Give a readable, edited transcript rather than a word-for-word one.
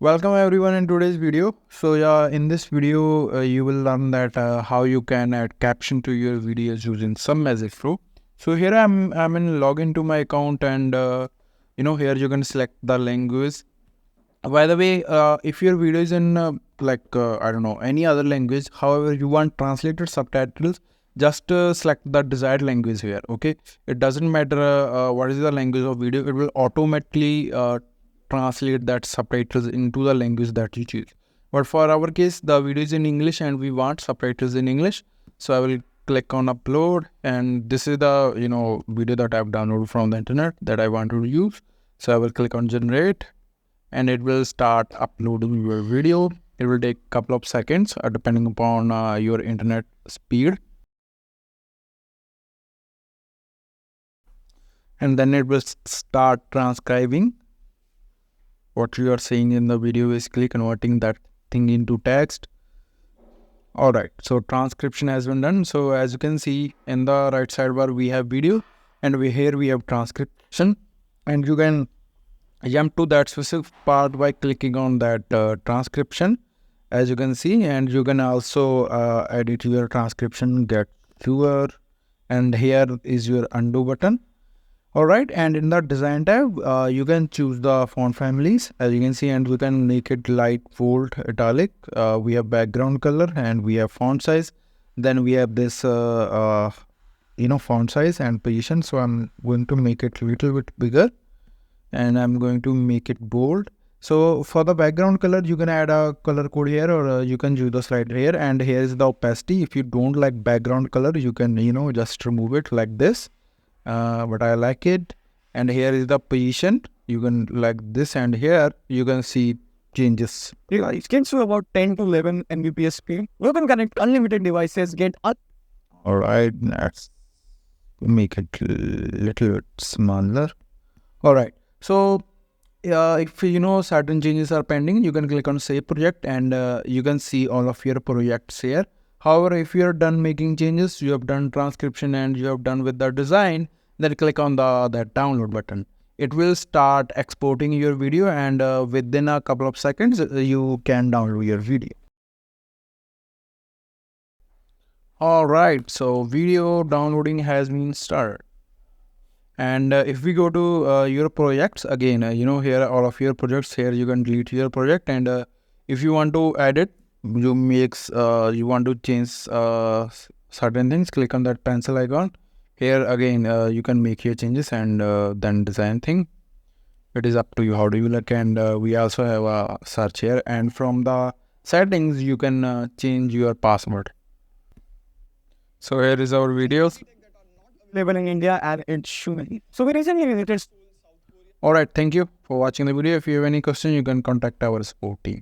Welcome everyone in today's video. So yeah, in this video you will learn that how you can add caption to your videos using SubMagic Pro. So here I'm in login to my account, and here you can select the language. By the way, if your video is in I don't know, any other language, however you want translated subtitles, just select the desired language here. Okay, it doesn't matter what is the language of video, it will automatically translate that subtitles into the language that you choose. But for our case, the video is in English and we want subtitles in English, so I will click on upload, and this is the video that I've downloaded from the internet that I want to use. So I will click on generate, and it will start uploading your video. It will take a couple of seconds depending upon your internet speed, and then it will start transcribing what you are seeing in the video, basically converting that thing into text. Alright, so transcription has been done. So as you can see in the right sidebar, we have video, and here we have transcription, and you can jump to that specific part by clicking on that transcription, as you can see, and you can also edit your transcription, get fewer, and here is your undo button. Alright, and in the design tab you can choose the font families, as you can see, and we can make it light, bold, italic. We have background color, and we have font size. Then we have this font size and position. So I'm going to make it a little bit bigger, and I'm going to make it bold. So for the background color, you can add a color code here, or you can use the slider here. And here is the opacity. If you don't like background color, you can just remove it like this. But I like it. And here is the position. You can like this, and here you can see changes. Yeah, it gets to about 10 to 11 Mbps speed. You can connect unlimited devices, All right, let's make it a little bit smaller. All right, so if certain changes are pending, you can click on save project, and you can see all of your projects here. However, if you are done making changes, you have done transcription, and you have done with the design, then click on that download button. It will start exporting your video, and within a couple of seconds, you can download your video. Alright, so video downloading has been started. And if we go to your projects again, here all of your projects, here you can delete your project, and if you want to edit, you want to change certain things, click on that pencil icon. Here again you can make your changes, and then design thing, it is up to you how do you like. And we also have a search here, and from the settings you can change your password. So here is our videos available in India, and it's showing. So we recently visited. Alright, thank you for watching the video. If you have any question, you can contact our support team.